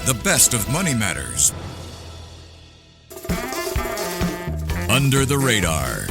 The best of money matters. Under the radar.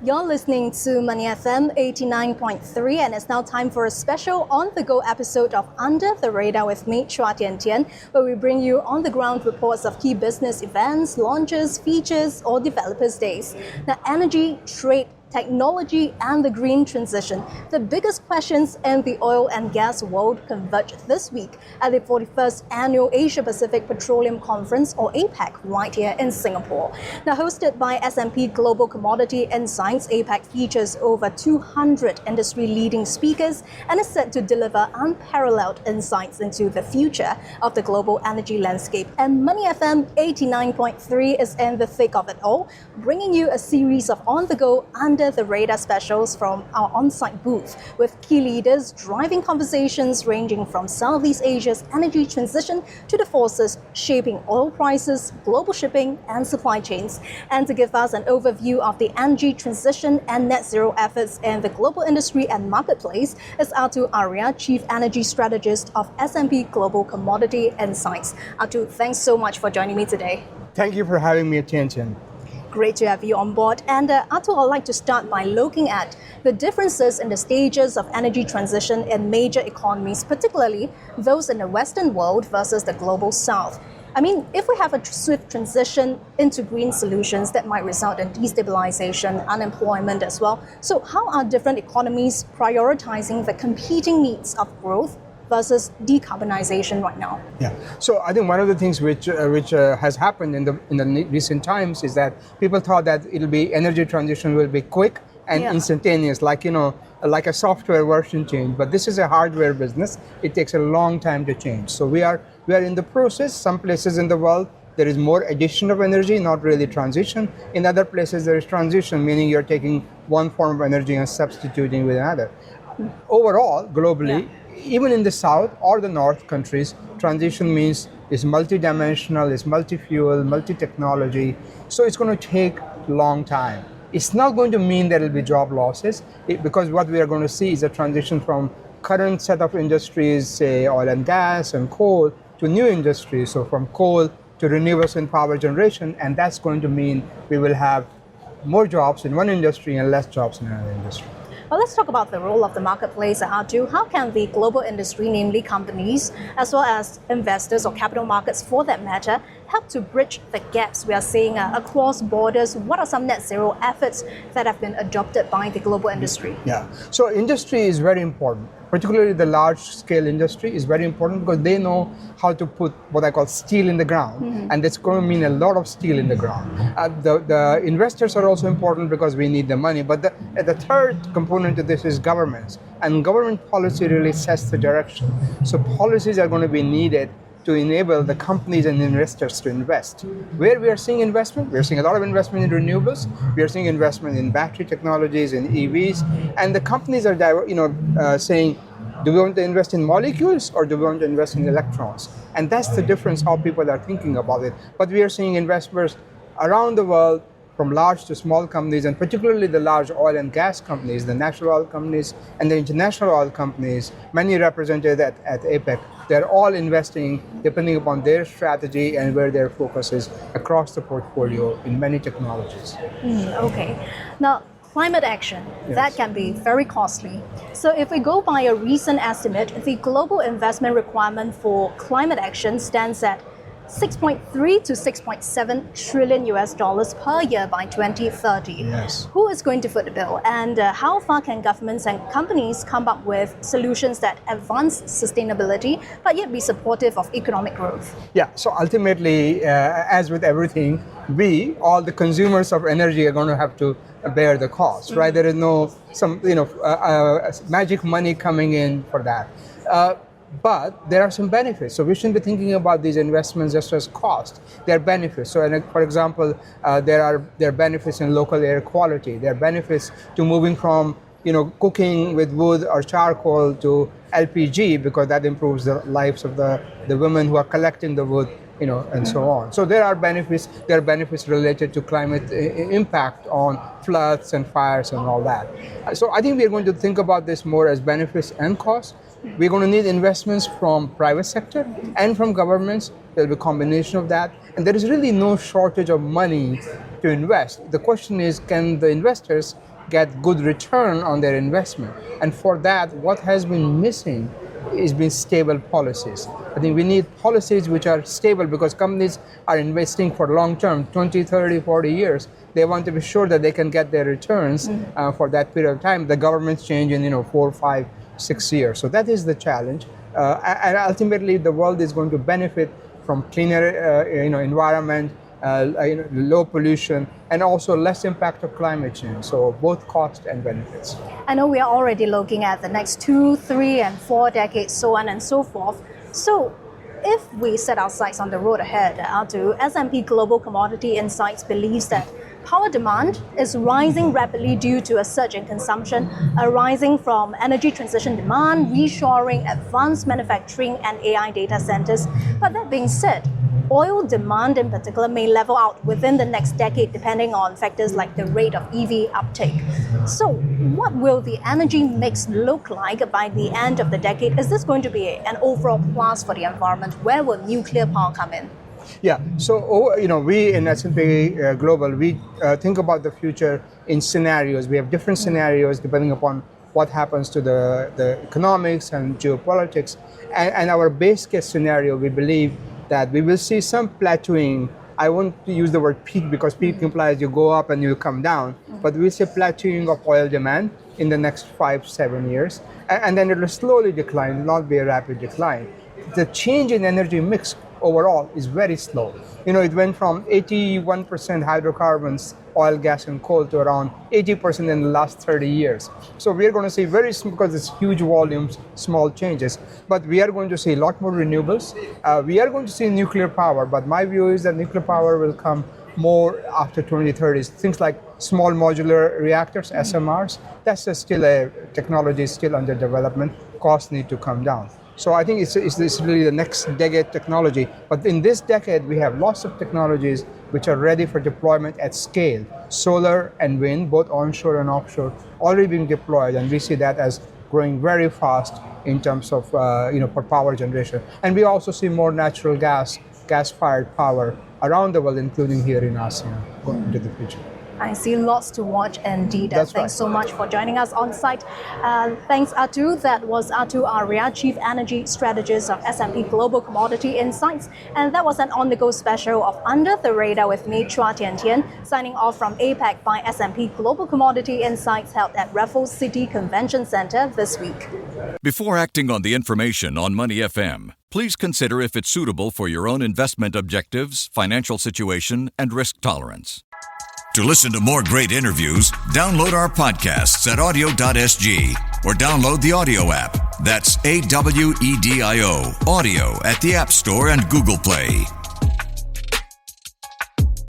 You're listening to Money FM 89.3, and it's now time for a special on-the-go episode of Under the Radar with me, Chua Tian Tian, where we bring you on-the-ground reports of key business events, launches, features, or developers' days. Now, energy, trade, technology, and the green transition. The biggest questions in the oil and gas world converge this week at the 41st Annual Asia Pacific Petroleum Conference, or APPEC, right here in Singapore. Now, hosted by S&P Global Commodity Insights, APPEC features over 200 industry-leading speakers and is set to deliver unparalleled insights into the future of the global energy landscape. And Money FM 89.3 is in the thick of it all, bringing you a series of on-the-go, under the radar specials from our on-site booth, with key leaders driving conversations ranging from Southeast Asia's energy transition to the forces shaping oil prices, global shipping, and supply chains. And to give us an overview of the energy transition and net zero efforts in the global industry and marketplace is Atul Arya, Chief Energy Strategist of S&P Global Commodity Insights. Atul, thanks so much for joining me today. Thank you for having me, Tian Tian. Great to have you on board. And Atul, I'd like to start by looking at the differences in the stages of energy transition in major economies, particularly those in the Western world versus the global South. I mean, if we have a swift transition into green solutions, that might result in destabilization, unemployment as well. So how are different economies prioritizing the competing needs of growth versus decarbonization right now? Yeah. So I think one of the things which has happened in the recent times is that people thought that energy transition will be quick and instantaneous, like a software version change. But this is a hardware business. It takes a long time to change. So we are in the process. Some places in the world there is more addition of energy, not really transition. In other places there is transition, meaning you're taking one form of energy and substituting with another. Overall, globally, even in the South or the North countries, transition means it's multidimensional, it's multi-fuel, multi-technology. So it's going to take a long time. It's not going to mean there will be job losses, because what we are going to see is a transition from current set of industries, say oil and gas and coal, to new industries. So from coal to renewables and power generation, and that's going to mean we will have more jobs in one industry and less jobs in another industry. Well, let's talk about the role of the marketplace. How can the global industry, namely companies, as well as investors or capital markets for that matter, help to bridge the gaps we are seeing across borders? What are some net zero efforts that have been adopted by the global industry? Yeah, so industry is very important. Particularly the large-scale industry is very important because they know how to put what I call steel in the ground, and it's going to mean a lot of steel in the ground. The investors are also important because we need the money, but the third component to this is governments, and government policy really sets the direction. So policies are going to be needed to enable the companies and investors to invest. Where we are seeing investment, we are seeing a lot of investment in renewables, we are seeing investment in battery technologies, in EVs, and the companies are saying, do we want to invest in molecules or do we want to invest in electrons? And that's the difference how people are thinking about it. But we are seeing investors around the world, from large to small companies, and particularly the large oil and gas companies, the national oil companies and the international oil companies, many represented at APPEC. They're all investing depending upon their strategy and where their focus is across the portfolio in many technologies. Okay. Now, climate action, that can be very costly. So if we go by a recent estimate, the global investment requirement for climate action stands at 6.3 to 6.7 trillion US dollars per year by 2030. Yes. Who is going to foot the bill, and how far can governments and companies come up with solutions that advance sustainability but yet be supportive of economic growth? Yeah, so ultimately, as with everything, we, all the consumers of energy, are going to have to bear the cost, right? There is no magic money coming in for that. But there are some benefits. So we shouldn't be thinking about these investments just as cost. There are benefits. So for example, there are benefits in local air quality. There are benefits to moving from cooking with wood or charcoal to LPG, because that improves the lives of the women who are collecting the wood, and so on. So there are benefits. There are benefits related to climate impact on floods and fires and all that. So I think we are going to think about this more as benefits and costs. We're going to need investments from private sector and from governments. There'll be a combination of that. And there is really no shortage of money to invest. The question is, can the investors get good return on their investment? And for that, what has been missing is been stable policies. I think we need policies which are stable, because companies are investing for long term, 20, 30, 40 years. They want to be sure that they can get their returns for that period of time. The governments change in 4, 5, 6 years. So that is the challenge. And ultimately, the world is going to benefit from cleaner environment, low pollution, and also less impact of climate change. So both cost and benefits. I know we are already looking at the next 2, 3, and 4 decades, so on and so forth. So if we set our sights on the road ahead, Atul, S&P Global Commodity Insights believes that power demand is rising rapidly due to a surge in consumption arising from energy transition demand, reshoring, advanced manufacturing, and AI data centers. But that being said, oil demand in particular may level out within the next decade depending on factors like the rate of EV uptake. So what will the energy mix look like by the end of the decade? Is this going to be an overall plus for the environment? Where will nuclear power come in? Yeah, so we in S&P Global, we think about the future in scenarios. We have different scenarios depending upon what happens to the economics and geopolitics. And our base case scenario, we believe that we will see some plateauing. I won't use the word peak, because peak implies you go up and you come down, but we'll see plateauing of oil demand in the next 5-7 years. And then it will slowly decline, not be a rapid decline. The change in energy mix overall is very slow. It went from 81% hydrocarbons, oil, gas, and coal to around 80% in the last 30 years. So we are going to see because it's huge volumes, small changes. But we are going to see a lot more renewables. We are going to see nuclear power, but my view is that nuclear power will come more after 2030s. Things like small modular reactors, SMRs, that's still a technology still under development. Costs need to come down. So I think it's really the next decade technology. But in this decade, we have lots of technologies which are ready for deployment at scale. Solar and wind, both onshore and offshore, already being deployed. And we see that as growing very fast in terms of for power generation. And we also see more natural gas-fired power around the world, including here in ASEAN, going into the future. I see lots to watch indeed. That's Thanks right. so much for joining us on site. Thanks, Atul. That was Atul Arya, Chief Energy Strategist of S&P Global Commodity Insights. And that was an on-the-go special of Under the Radar with me, Chua Tian Tian, signing off from APPEC by S&P Global Commodity Insights, held at Raffles City Convention Center this week. Before acting on the information on Money FM, please consider if it's suitable for your own investment objectives, financial situation, and risk tolerance. To listen to more great interviews, download our podcasts at audio.sg or download the audio app. That's AWEDIO, audio at the App Store and Google Play.